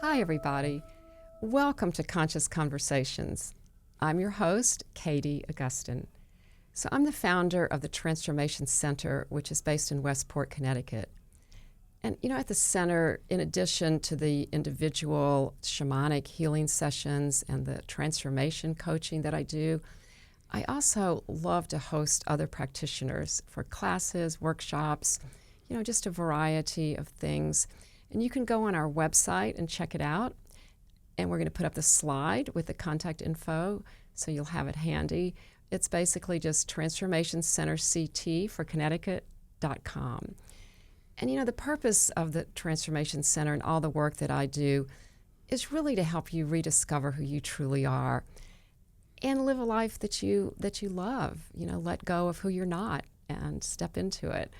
Hi, everybody. Welcome to Conscious Conversations. I'm your host, Katie Augustyn. So I'm the founder of the Transformation Center, which is based in Westport, Connecticut. And, at the center, in addition to the individual shamanic healing sessions and the transformation coaching that I do, I also love to host other practitioners for classes, workshops, just a variety of things. And you can go on our website and check it out. And we're going to put up the slide with the contact info, so you'll have it handy. It's basically just Transformation Center CT for Connecticut.com. And the purpose of the Transformation Center and all the work that I do is really to help you rediscover who you truly are and live a life that you love. Let go of who you're not and step into it.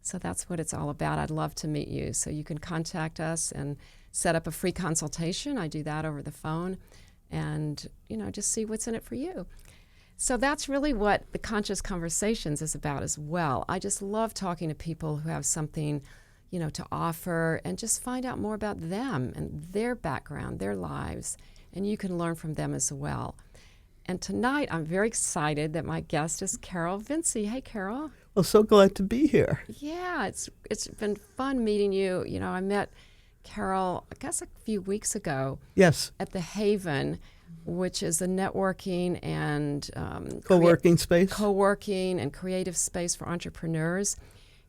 So that's what it's all about. I'd love to meet you. So you can contact us and set up a free consultation. I do that over the phone and, just see what's in it for you. So that's really what the Conscious Conversations is about as well. I just love talking to people who have something, to offer and just find out more about them and their background, their lives, and you can learn from them as well. And tonight, I'm very excited that my guest is Carol Vincie. Hey, Carol. Well, so glad to be here. Yeah, it's been fun meeting you. I met Carol, I guess a few weeks ago. Yes. At the Haven, which is a networking and co-working space. Co-working and creative space for entrepreneurs.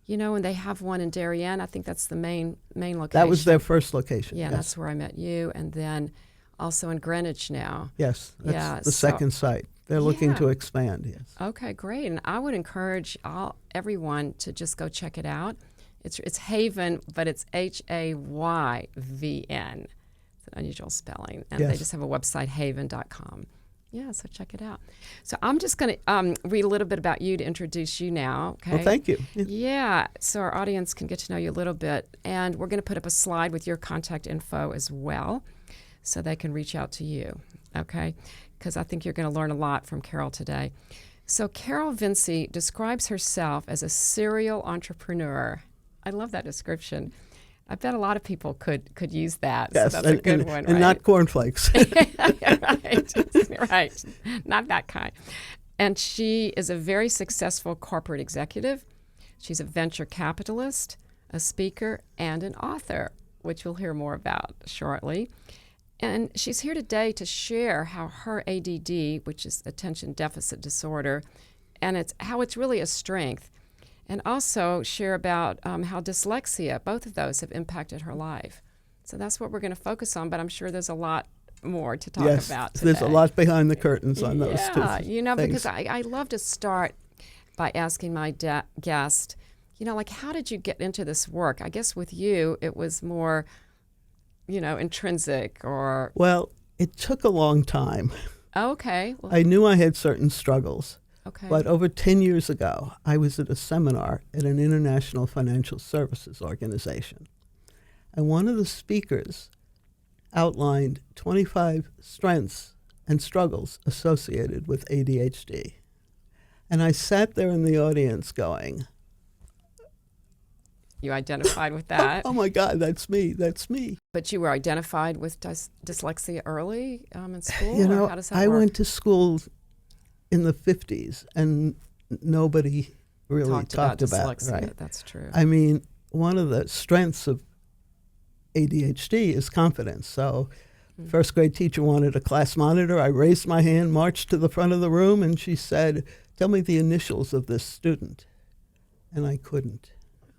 And they have one in Darien. I think that's the main location. That was their first location. Yeah, yes. That's where I met you. And then also in Greenwich now. Yes, that's the second site. They're looking to expand, yes. Okay, great. And I would encourage everyone to just go check it out. It's Haven, but it's Hayvn. It's an unusual spelling. And they just have a website, haven.com. Yeah, so check it out. So I'm just going to read a little bit about you to introduce you now. Okay. Well, thank you. Yeah, so our audience can get to know you a little bit. And we're going to put up a slide with your contact info as well, so they can reach out to you, okay? Because I think you're going to learn a lot from Carol today. So Carol Vincie describes herself as a serial entrepreneur. I love that description. I bet a lot of people could use that. Yes, so that's a good one, right? And not cornflakes. Right. Not that kind. And she is a very successful corporate executive. She's a venture capitalist, a speaker, and an author, which we'll hear more about shortly. And she's here today to share how her ADD, which is attention deficit disorder, and how it's really a strength, and also share about how dyslexia, both of those have impacted her life. So that's what we're going to focus on, but I'm sure there's a lot more to talk about today. There's a lot behind the curtains on those two things. Because I love to start by asking my guest, how did you get into this work? I guess with you, it was more intrinsic or... Well, it took a long time. Okay. Well, I knew I had certain struggles. Okay. But over 10 years ago, I was at a seminar at an international financial services organization. And one of the speakers outlined 25 strengths and struggles associated with ADHD. And I sat there in the audience going... You identified with that. Oh my God, that's me. But you were identified with dyslexia early in school? Or how does that I work? went to school in the 50s and nobody really talked about dyslexia. Right? That's true. I mean, one of the strengths of ADHD is confidence. So first grade teacher wanted a class monitor. I raised my hand, marched to the front of the room, and she said, "Tell me the initials of this student." And I couldn't.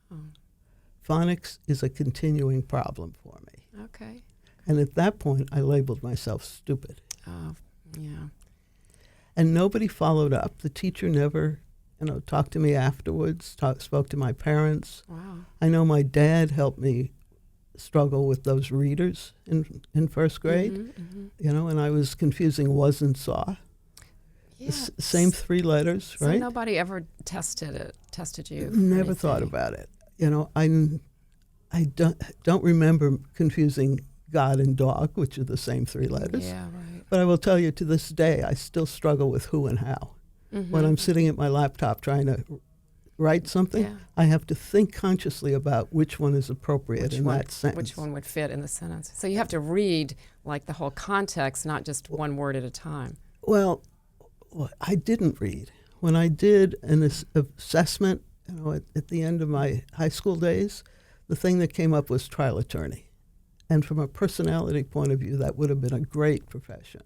Oh. Phonics is a continuing problem for me. Okay. And at that point, I labeled myself stupid. Oh, yeah. And nobody followed up. The teacher never, talked to me afterwards, spoke to my parents. Wow. I know my dad helped me struggle with those readers in first grade, and I was confusing was and saw. Yeah. Same three letters, right? So nobody ever tested you? Never thought about it. I don't remember confusing God and dog, which are the same three letters. Yeah, right. But I will tell you, to this day, I still struggle with who and how. When I'm sitting at my laptop trying to write something, Yeah. I have to think consciously about which one is appropriate that sentence. Which one would fit in the sentence. So you have to read like the whole context, not just one word at a time. Well, I didn't read. When I did an assessment, at the end of my high school days, the thing that came up was trial attorney. And from a personality point of view, that would have been a great profession.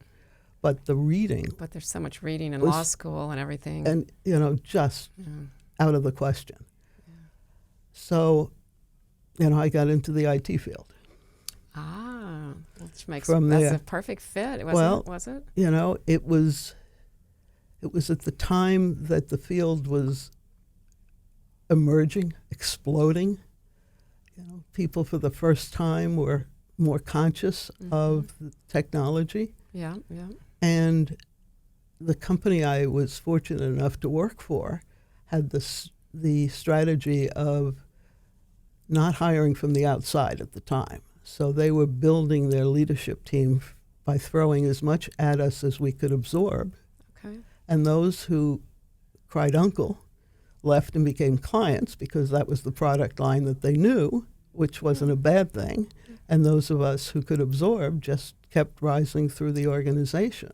But the reading... But there's so much reading in law school and everything. And, just out of the question. Yeah. So, I got into the IT field. Ah, which makes From that's there, a perfect fit, was it? It was at the time that the field was emerging, exploding. People for the first time were more conscious of the technology. Yeah, yeah. And the company I was fortunate enough to work for had the strategy of not hiring from the outside at the time. So they were building their leadership team by throwing as much at us as we could absorb. Okay. And those who cried uncle left and became clients because that was the product line that they knew, which wasn't a bad thing. And those of us who could absorb just kept rising through the organization,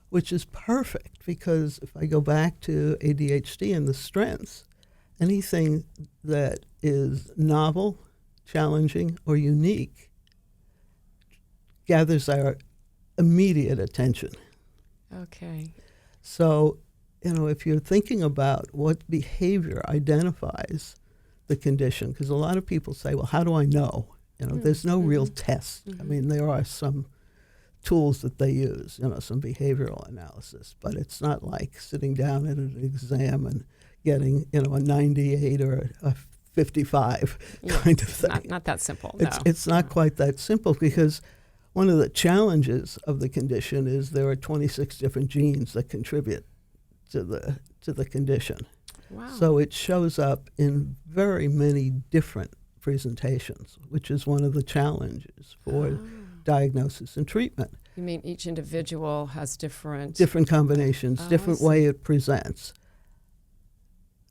which is perfect because if I go back to ADHD and the strengths, anything that is novel, challenging, or unique gathers our immediate attention. Okay. So, if you're thinking about what behavior identifies the condition, because a lot of people say, well, how do I know? There's no real test. I mean, there are some tools that they use, some behavioral analysis, but it's not like sitting down at an exam and getting, a 98 or a 55 kind of thing. Not that simple. It's not quite that simple because one of the challenges of the condition is there are 26 different genes that contribute to the condition. Wow. So it shows up in very many different presentations, which is one of the challenges for diagnosis and treatment. You mean each individual has different combinations, different way it presents.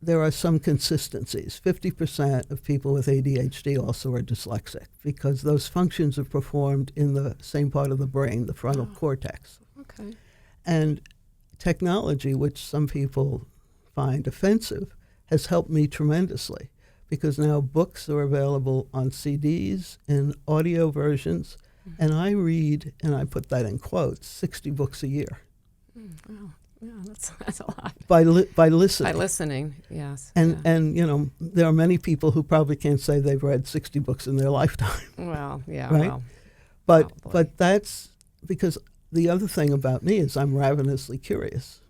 There are some consistencies. 50% of people with ADHD also are dyslexic because those functions are performed in the same part of the brain, the frontal cortex. Okay. And technology, which some people find offensive, has helped me tremendously because now books are available on CDs and audio versions, and I read, and I put that in quotes, 60 books a year. Wow. Yeah, that's a lot. By listening. By listening, yes. And there are many people who probably can't say they've read 60 books in their lifetime. Well, yeah, right? well. But that's because the other thing about me is I'm ravenously curious.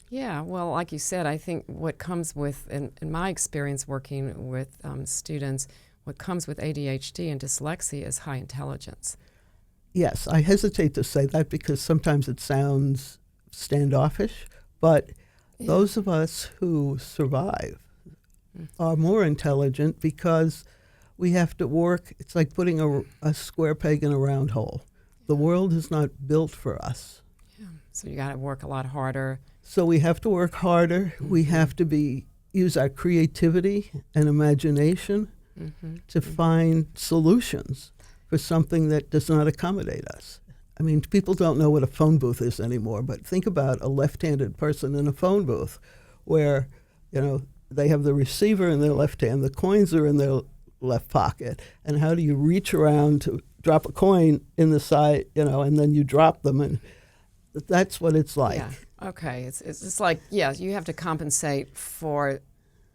Yeah, well, like you said, I think what comes with, in my experience working with students, what comes with ADHD and dyslexia is high intelligence. Yes, I hesitate to say that because sometimes it sounds standoffish, but those of us who survive are more intelligent because we have to work. It's like putting a square peg in a round hole. The world is not built for us. Yeah. So you got to work a lot harder. So we have to work harder. We have to use our creativity and imagination to find solutions for something that does not accommodate us. I mean, people don't know what a phone booth is anymore, but think about a left-handed person in a phone booth where, they have the receiver in their left hand, the coins are in their left pocket, and how do you reach around to drop a coin in the side, and then you drop them, and that's what it's like. Yeah. Okay. It's just like, you have to compensate for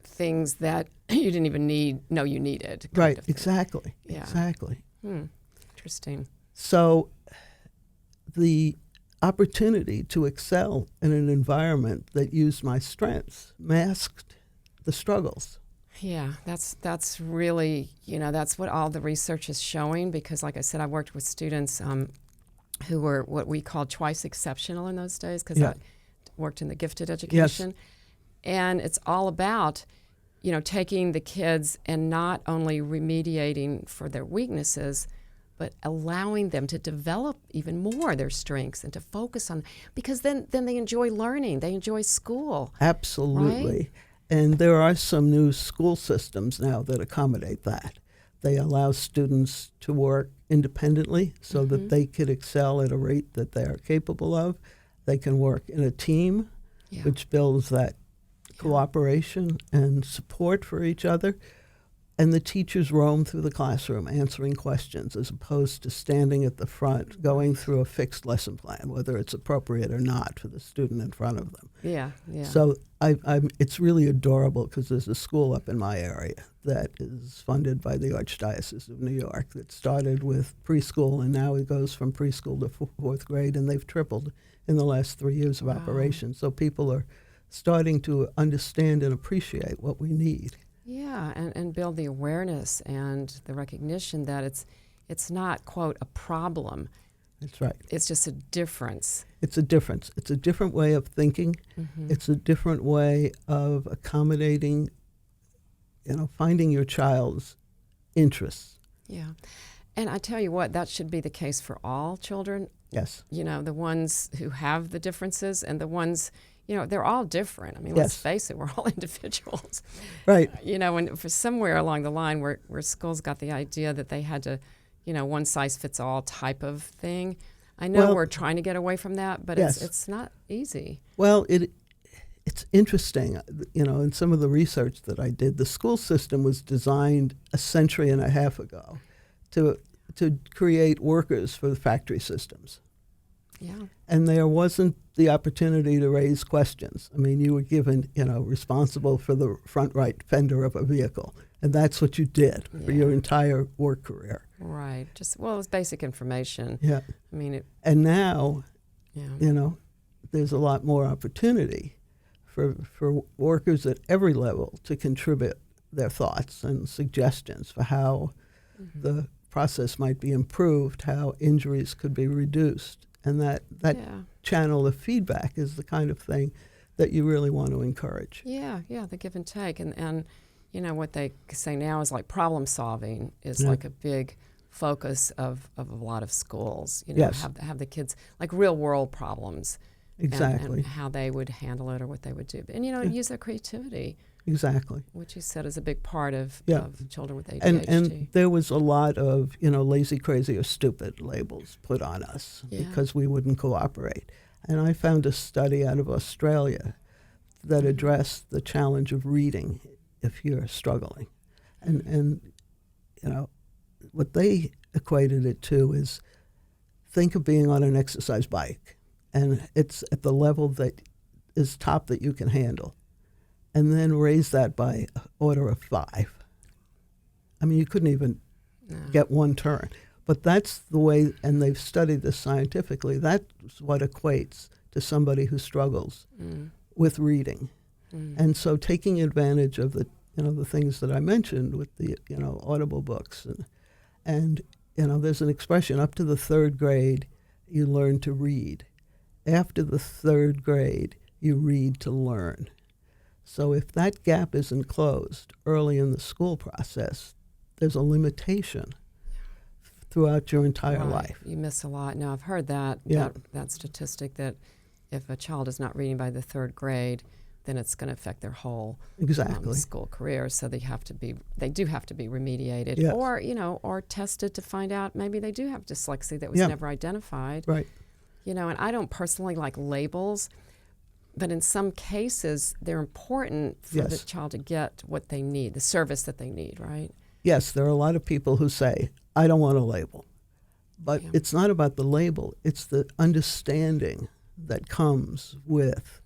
things that you didn't even know you needed. Right, exactly. Yeah. Exactly. Interesting. So the opportunity to excel in an environment that used my strengths masked the struggles. Yeah, that's really, that's what all the research is showing because, like I said, I worked with students who were what we called twice exceptional in those days because I worked in the gifted education. Yes. And it's all about, taking the kids and not only remediating for their weaknesses, but allowing them to develop even more their strengths and to focus on, because then they enjoy learning, they enjoy school. Absolutely. Right? And there are some new school systems now that accommodate that. They allow students to work independently so that they could excel at a rate that they are capable of. They can work in a team, which builds that cooperation and support for each other. And the teachers roam through the classroom answering questions as opposed to standing at the front going through a fixed lesson plan, whether it's appropriate or not for the student in front of them. Yeah. So it's really adorable because there's a school up in my area that is funded by the Archdiocese of New York that started with preschool, and now it goes from preschool to fourth grade, and they've tripled in the last 3 years of operation. So people are starting to understand and appreciate what we need. Yeah, and build the awareness and the recognition that it's not, quote, a problem. That's right. It's just a difference. It's a difference. It's a different way of thinking. It's a different way of accommodating, finding your child's interests. Yeah. And I tell you what, that should be the case for all children. Yes. The ones who have the differences and the ones, they're all different. I mean, let's face it, we're all individuals. Right. And for somewhere along the line where schools got the idea that they had to, one size fits all type of thing. I know we're trying to get away from that, but it's not easy. Well, it's interesting. In some of the research that I did, the school system was designed a century and a half ago to create workers for the factory systems. Yeah. And there wasn't the opportunity to raise questions. I mean, you were given, responsible for the front right fender of a vehicle. And that's what you did for your entire work career. Right. It was basic information. Yeah. I mean, and now, there's a lot more opportunity for workers at every level to contribute their thoughts and suggestions for how the process might be improved, how injuries could be reduced. And that channel of feedback is the kind of thing that you really want to encourage. Yeah, the give and take. And what they say now is like problem solving is like a big focus of a lot of schools. Have the kids, like real world problems. Exactly. And how they would handle it or what they would do. And, use their creativity. Exactly. Which you said is a big part of children with ADHD. And there was a lot of, lazy, crazy, or stupid labels put on us because we wouldn't cooperate. And I found a study out of Australia that addressed the challenge of reading if you're struggling. And what they equated it to is think of being on an exercise bike, and it's at the level that is top that you can handle. And then raise that by order of 5. I mean, you couldn't even get one turn. But that's the way, and they've studied this scientifically, that's what equates to somebody who struggles with reading. And so taking advantage of the things that I mentioned with the, audible books. And there's an expression, up to the 3rd grade, you learn to read. After the 3rd grade, you read to learn. So if that gap isn't closed early in the school process, there's a limitation throughout your entire life. You miss a lot. Now, I've heard that statistic that if a child is not reading by the 3rd grade, then it's going to affect their whole school career. So they do have to be remediated or tested to find out maybe they do have dyslexia that was never identified. Right. And I don't personally like labels. But in some cases, they're important for the child to get what they need, the service that they need, right? Yes, there are a lot of people who say, I don't want a label. But it's not about the label. It's the understanding that comes with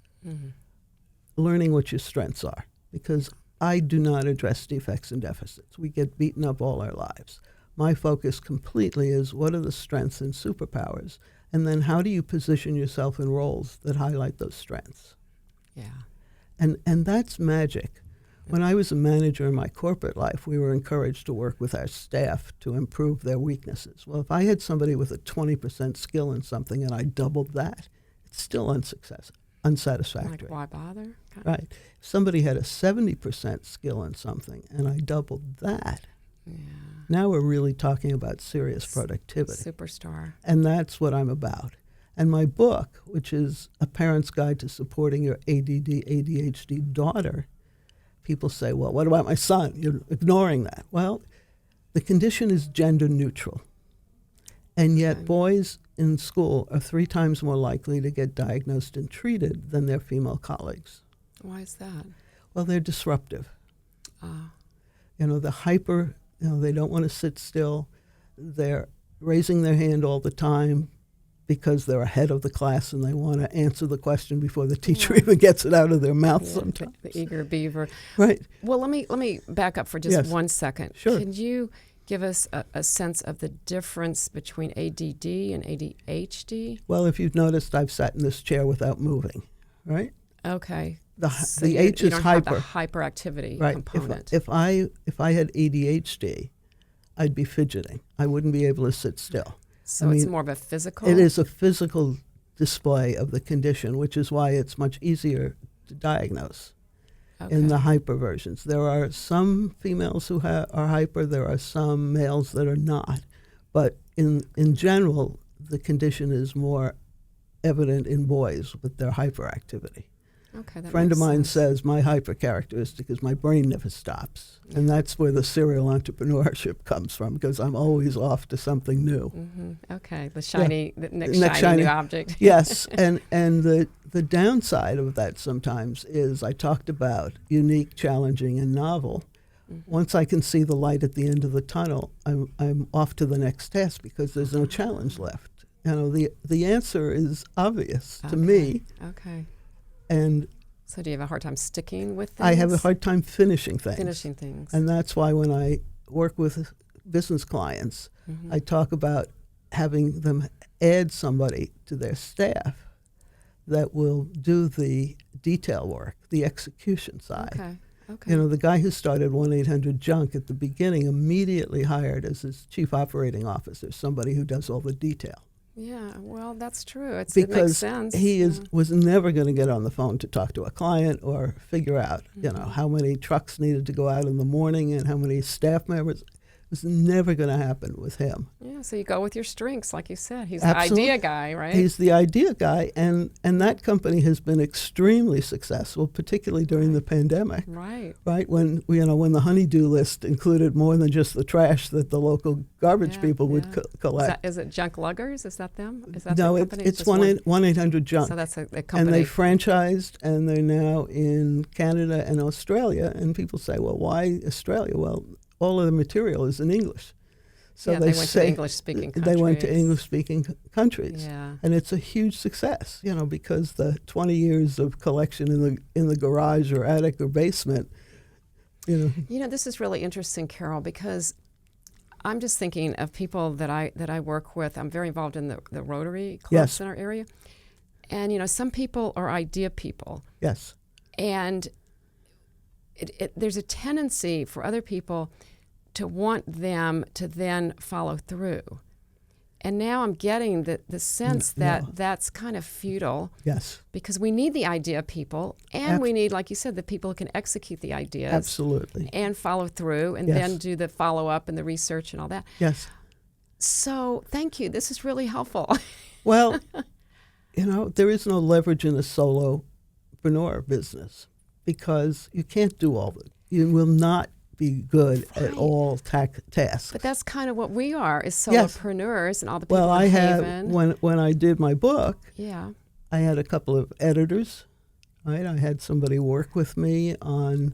learning what your strengths are. Because I do not address defects and deficits. We get beaten up all our lives. My focus completely is what are the strengths and superpowers, and then how do you position yourself in roles that highlight those strengths? Yeah. And that's magic. When I was a manager in my corporate life, we were encouraged to work with our staff to improve their weaknesses. Well, if I had somebody with a 20% skill in something and I doubled that, it's still unsatisfactory. Like, why bother? Right. If somebody had a 70% skill in something and I doubled that, now we're really talking about serious productivity. Superstar. And that's what I'm about. And my book, which is A Parent's Guide to Supporting Your ADD, ADHD Daughter, people say, well, what about my son? You're ignoring that. Well, the condition is gender neutral. And yet boys in school are 3 times more likely to get diagnosed and treated than their female colleagues. Why is that? Well, they're disruptive. Ah. The hyper, they don't want to sit still. They're raising their hand all the time because they're ahead of the class and they want to answer the question before the teacher even gets it out of their mouth sometimes. The eager beaver. Right. Well, let me back up for just 1 second. Sure. Can you give us a sense of the difference between ADD and ADHD? Well, if you've noticed, I've sat in this chair without moving, right? Okay. The H is hyper. Have the hyperactivity right. component. If I had ADHD, I'd be fidgeting. I wouldn't be able to sit still. So it's more of a physical? It is a physical display of the condition, which is why it's much easier to diagnose in the hyper versions. There are some females who are hyper. There are some males that are not. But in general, the condition is more evident in boys with their hyperactivity. Okay, that A friend of makes mine sense. says my hyper characteristic is my brain never stops. And that's where the serial entrepreneurship comes from, because I'm always off to something new. Mm-hmm. Okay, the next Next shiny shiny new object. Yes, and the downside of that sometimes is I talked about unique, challenging, and novel. Mm-hmm. Once I can see the light at the end of the tunnel, I'm off to the next task because there's no challenge left. The answer is obvious to me. Okay. And so do you have a hard time sticking with things? I have a hard time finishing things. Finishing things. And that's why when I work with business clients, I talk about having them add somebody to their staff that will do the detail work, the execution side. Okay. The guy who started 1-800-JUNK at the beginning immediately hired as his chief operating officer somebody who does all the detail. Yeah, well, that's true. It makes Because sense. he was never going to get on the phone to talk to a client or figure out, how many trucks needed to go out in the morning and how many staff members. It was never going to happen with him. Yeah, so you go with your strengths, like you said. He's Absolutely. the idea guy, right? He's the idea guy, and that company has been extremely successful, particularly during the pandemic. Right. Right, when the honey-do list included more than just the trash that the local garbage people would collect. Is it Junk Luggers? Is that them? Is that No, the company? it's 1-800-JUNK. So that's a company. And they franchised, and they're now in Canada and Australia. And people say, well, why Australia? Well, all of the material is in English. So they went to English-speaking countries. They went to English-speaking countries. Yeah. And it's a huge success, because the 20 years of collection in the garage or attic or basement, This is really interesting, Carol, because I'm just thinking of people that I work with. I'm very involved in the Rotary clubs in our area. And, some people are idea people. Yes. And there's a tendency for other people to want them to then follow through. And now I'm getting the sense that that's kind of futile. Yes. Because we need the idea people, and we need, like you said, the people who can execute the ideas. Absolutely. And follow through, and then do the follow-up and the research and all that. Yes. So thank you. This is really helpful. Well, there is no leverage in a solopreneur business because you can't do all of it. You will not be good at all tasks. But that's kind of what we are, is solopreneurs and all the people Well, in I have, Haven. when I did my book, Yeah. I had a couple of editors, right? I had somebody work with me on,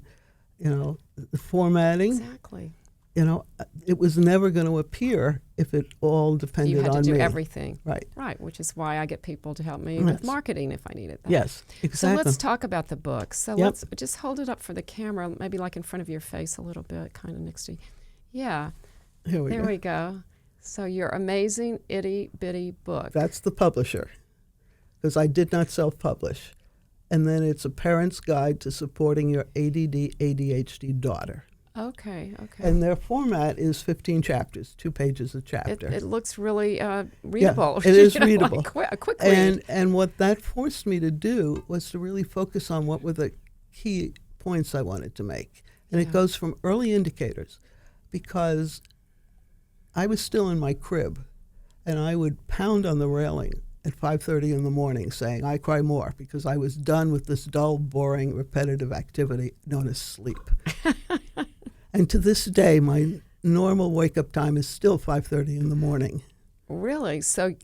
the formatting. Exactly. It was never going to appear if it all depended on me. You had to do everything. Right. Right, which is why I get people to help me with marketing if I needed that. Yes, exactly. So let's talk about the book. So let's just hold it up for the camera, maybe like in front of your face a little bit, kind of next to you. Yeah. There we go. So your amazing itty bitty book. That's the publisher, because I did not self-publish. And then it's a parent's guide to supporting your ADD, ADHD daughter. Okay. And their format is 15 chapters, 2 pages a chapter. It looks really readable. Yeah, it is readable. Like a quick read. And what that forced me to do was to really focus on what were the key points I wanted to make. And it goes from early indicators, because I was still in my crib, and I would pound on the railing at 5:30 in the morning saying, I cry more, because I was done with this dull, boring, repetitive activity known as sleep. And to this day, my normal wake-up time is still 5:30 in the morning. Really? So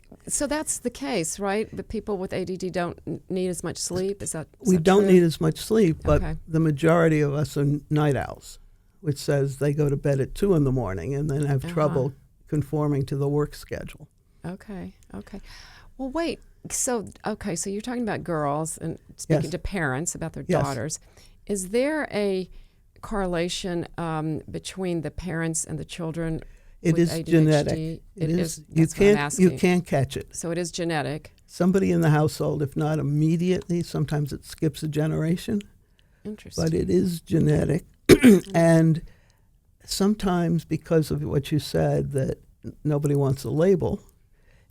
that's the case, right? But people with ADD don't need as much sleep? Is that We don't true? need as much sleep, but Okay. the majority of us are night owls, which says they go to bed at 2 in the morning and then have trouble conforming to the work schedule. Okay. Well, wait. So you're talking about girls and speaking Yes. to parents about their Yes. daughters. Is there a correlation between the parents and the children It with is ADHD? genetic. It is. You That's what I'm asking. you can't catch it. So it is genetic. Somebody in the household, if not immediately, sometimes it skips a generation, Interesting. but it is genetic. And sometimes, because of what you said, that nobody wants a label,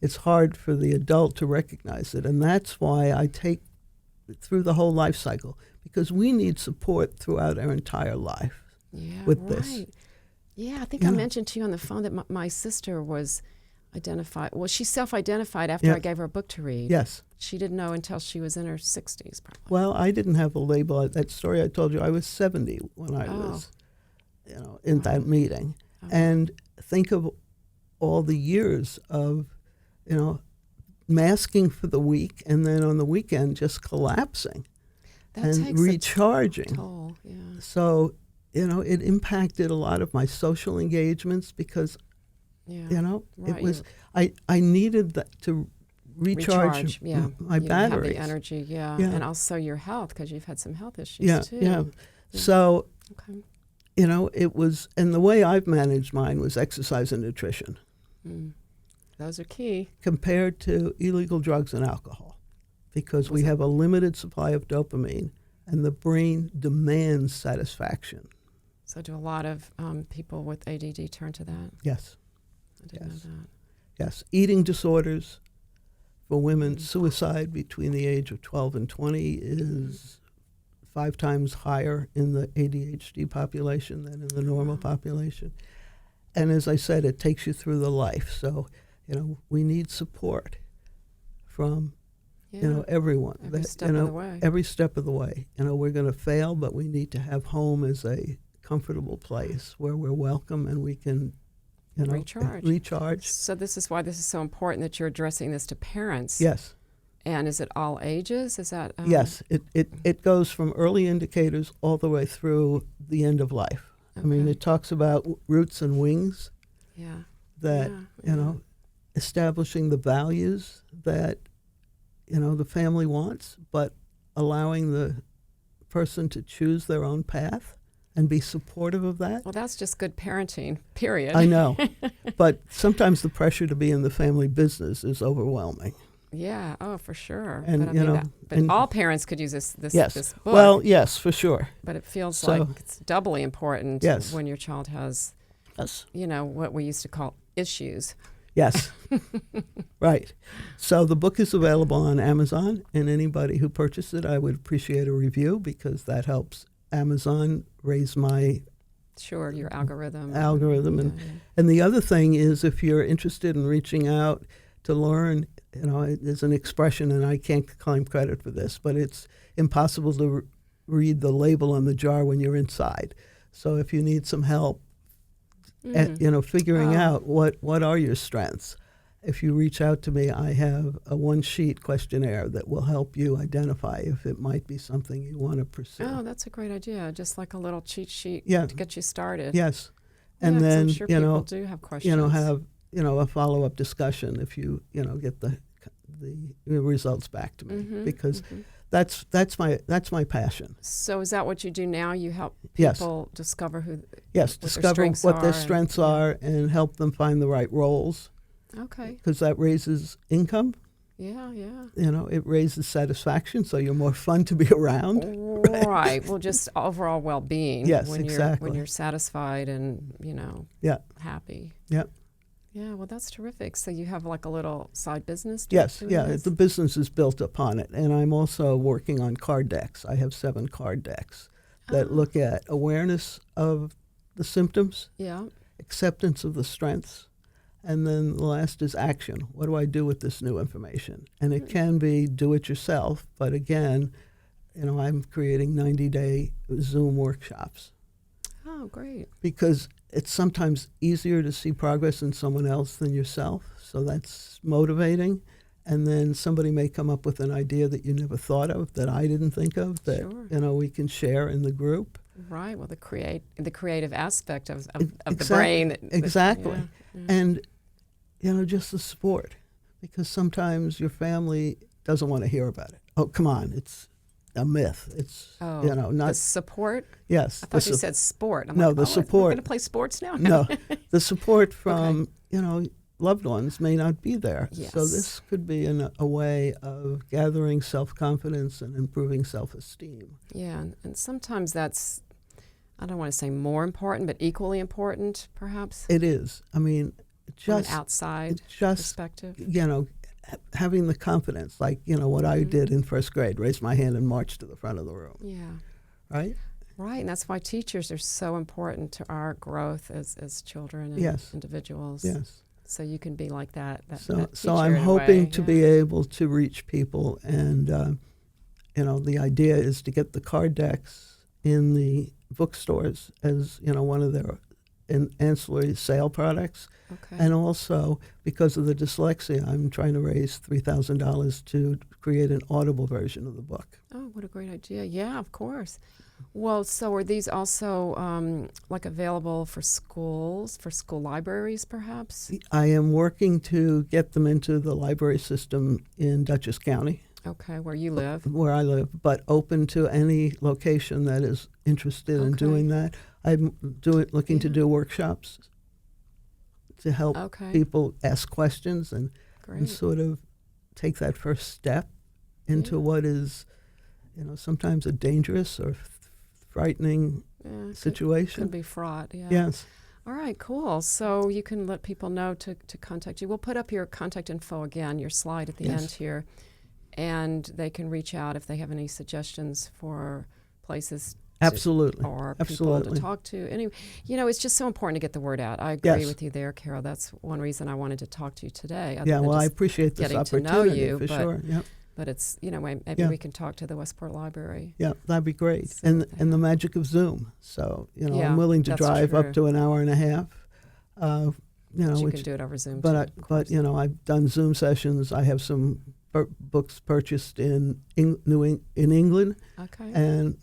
it's hard for the adult to recognize it. And that's why I take through the whole life cycle, because we need support throughout our entire life with this. Yeah, I think I mentioned to you on the phone that my sister was identified. Well, she self-identified after I gave her a book to read. Yes. She didn't know until she was in her 60s, probably. Well, I didn't have a label. That story I told you, I was 70 when I was, in that meeting. And think of all the years of, masking for the week, and then on the weekend just collapsing and recharging. Toll, yeah. So, it impacted a lot of my social engagements because, it was, I needed that to recharge my batteries. Have the energy, and also your health, because you've had some health issues too. Yeah. So, it was, and the way I've managed mine was exercise and nutrition. Those are key. Compared to illegal drugs and alcohol, because we have a limited supply of dopamine, and the brain demands satisfaction. So do a lot of people with ADD turn to that? Yes. I didn't know that. Yes. Eating disorders for women, suicide between the age of 12 and 20 is 5 times higher in the ADHD population than in the normal population. And as I said, it takes you through the life. So, we need support from, everyone. Every step of the way. Every step of the way. We're going to fail, but we need to have home as a comfortable place where we're welcome and we can, recharge. So this is why this is so important that you're addressing this to parents. Yes. And is it all ages? Is that? Yes. It goes from early indicators all the way through the end of life. Okay. I mean, it talks about roots and wings. Yeah. That, establishing the values that, the family wants, but allowing the person to choose their own path and be supportive of that. Well, that's just good parenting, period. I know. But sometimes the pressure to be in the family business is overwhelming. Yeah, for sure. And, but all parents could use this book. Well, yes, for sure. But it feels like it's doubly important when your child has, what we used to call issues. Yes. Right. So the book is available on Amazon, and anybody who purchased it, I would appreciate a review, because that helps Amazon raise my your algorithm. And the other thing is, if you're interested in reaching out to learn, there's an expression, and I can't claim credit for this, but it's impossible to read the label on the jar when you're inside. So if you need some help at, figuring out what are your strengths, if you reach out to me, I have a 1-sheet questionnaire that will help you identify if it might be something you want to pursue. Oh, that's a great idea. Just like a little cheat sheet to get you started. Yes. And then, I'm sure people do have questions. Have, a follow-up discussion if you, get the results back to me, because that's my passion. So is that what you do now? You help people discover discover what their strengths are and help them find the right roles. Okay. Because that raises income. Yeah. It raises satisfaction, so you're more fun to be around. Right. Well, just overall well-being. Yes, when exactly. When you're satisfied and, happy. Yeah. Yeah, well, that's terrific. So you have like a little side business? Yes, the business is built upon it. And I'm also working on card decks. I have 7 card decks that look at awareness of the symptoms, acceptance of the strengths, And then the last is action. What do I do with this new information? And it can be do it yourself, but again, I'm creating 90-day Zoom workshops. Oh, great. Because it's sometimes easier to see progress in someone else than yourself, so that's motivating. And then somebody may come up with an idea that you never thought of, that I didn't think of, that Sure. we can share in the group. Right. Well, the creative aspect of the Exactly. brain. Exactly. Yeah. And just the support, because sometimes your family doesn't want to hear about it. Oh, come on, it's a myth. It's not the support. Yes. I thought you said sport. I'm no, like, the we're support. going to play sports now. No, the support from loved ones may not be there. Yes. So this could be a way of gathering self-confidence and improving self-esteem. Yeah, and sometimes that's, I don't want to say more important, but equally important, perhaps. It is. I mean, just from an outside just perspective. having the confidence, like what I did in first grade, raise my hand and march to the front of the room. Yeah. Right. Right, and that's why teachers are so important to our growth as children and Yes. individuals. Yes. So you can be like that So teacher I'm in a hoping way, to yeah. be able to reach people, and the idea is to get the card decks in the bookstores as one of their ancillary sale products, Okay. and also because of the dyslexia, I'm trying to raise $3,000 to create an audible version of the book. Oh, what a great idea. Yeah, of course. Well, so are these also like available for schools, for school libraries perhaps? I am working to get them into the library system in Dutchess County, Okay, where you live. where I live, but open to any location that is interested in Okay. doing that. I'm looking to Yeah. do workshops to help Okay. people ask questions and Great. sort of take that first step into Yeah. what is, sometimes a dangerous or frightening Yeah, situation. could be fraught, yeah. Yes. All right, cool. So you can let people know to contact you. We'll put up your contact info again, your slide at the Yes. end here, and they can reach out if they have any suggestions for places Absolutely. or people Absolutely. to talk to. Anyway, it's just so important to get the word out. I agree Yes. with you there, Carol. That's one reason I wanted to talk to you today. other Yeah, than well, I just appreciate this getting to know opportunity you, for but- sure. Yep. But it's, maybe Yeah. we can talk to the Westport Library. Yeah, that'd be great. See And what they the have. magic of Zoom. So, Yeah, I'm willing to that's drive true. up to an hour and a half. But you Which, can do it over Zoom but too, I, of but course. I've done Zoom sessions. I have some books purchased in England, Okay. and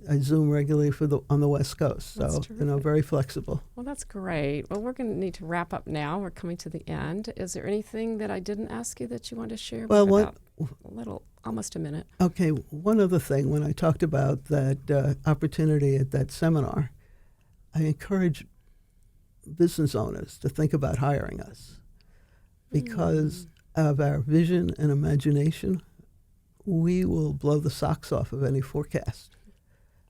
I Zoom regularly on the West Coast. That's So terrific. very flexible. Well, that's great. Well, we're going to need to wrap up now. We're coming to the end. Is there anything that I didn't ask you that you want to share? Well, We have what- about almost a minute. Okay, one other thing. When I talked about that opportunity at that seminar, I encourage business owners to think about hiring us because of our vision and imagination. We will blow the socks off of any forecast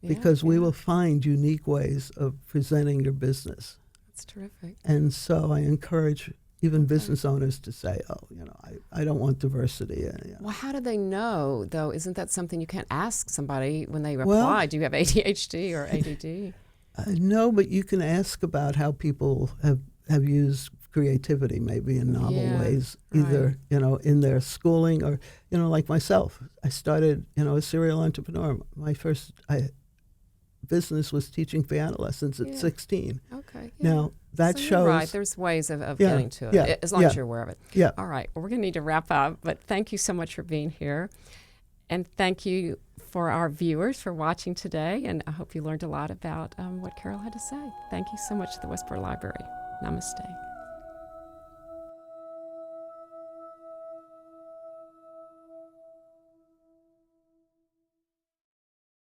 because we will find unique ways of presenting your business. That's terrific. And so I encourage even business owners to say, I don't want diversity. Well, how do they know, though? Isn't that something you can't ask somebody when they apply? Well- Do you have ADHD or ADD? No, but you can ask about how people have used creativity maybe in novel Yeah, ways, either, in their schooling or, like myself. I started, a serial entrepreneur. My first business was teaching piano lessons at Yeah. 16. Okay. Yeah. Now, that So shows... you're right. There's ways of Yeah, getting to it, yeah, as long as yeah. you're aware of it. Yeah. All right. Well, we're going to need to wrap up, but thank you so much for being here. And thank you for our viewers for watching today. And I hope you learned a lot about what Carol had to say. Thank you so much to the Westport Library. Namaste.